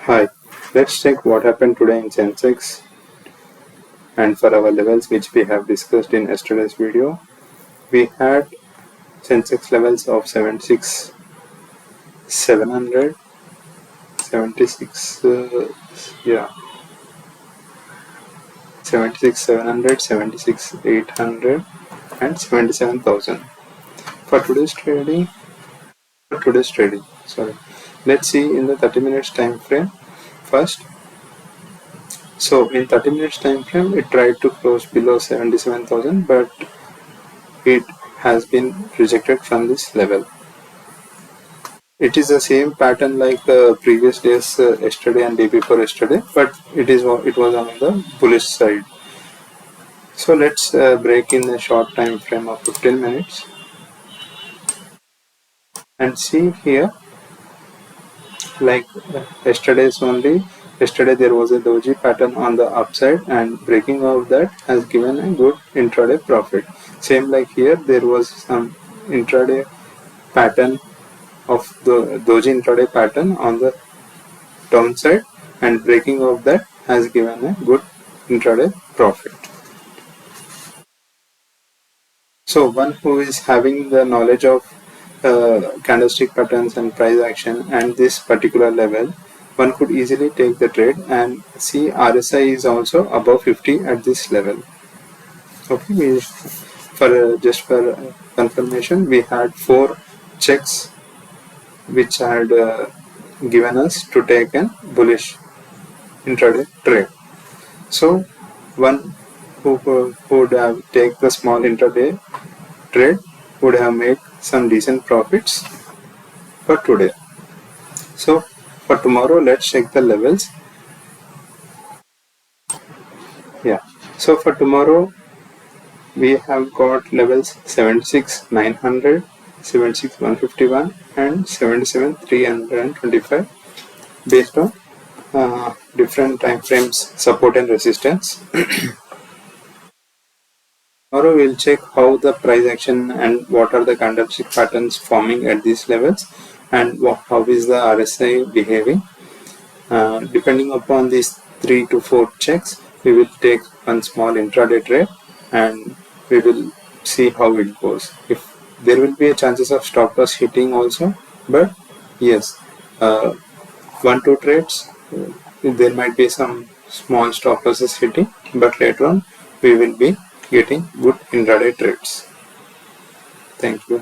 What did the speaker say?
Hi, let's check what happened today in Sensex and for our levels which we have discussed in yesterday's video. We had Sensex levels of 76, 700, 76, yeah, 76, 700, 76, 800 and 77,000. Sorry. Let's see in the 30 minutes time frame first. So in 30 minutes time frame, it tried to close below 77,000, but it has been rejected from this level. It is the same pattern like previous days, yesterday and day before yesterday, but it was on the bullish side. So let's break in a short time frame of 15 minutes and see here, like yesterday's only. Yesterday there was a doji pattern on the upside, and breaking of that has given a good intraday profit. Same like here, there was some intraday pattern of the doji intraday pattern on the downside, and breaking of that has given a good intraday profit. So one who is having the knowledge of candlestick patterns and price action and this particular level, one could easily take the trade and see RSI is also above 50 at this level. Okay, just for confirmation, we had 4 checks which had given us to take a bullish intraday trade. So one who would have take the small intraday trade would have made some decent profits for today. So for tomorrow, let's check the levels. Yeah. So for tomorrow, we have got levels 76 900, 76 151 and 77 325 based on different time frames, support and resistance. Tomorrow we'll check how the price action and what are the candlestick patterns forming at these levels, and how is the RSI behaving. Depending upon these 3 to 4 checks, we will take one small intraday trade and we will see how it goes. If there will be a chances of stop loss hitting also, but yes, 1-2 trades, there might be some small stop losses hitting, but later on we will be getting good intraday trades. Thank you.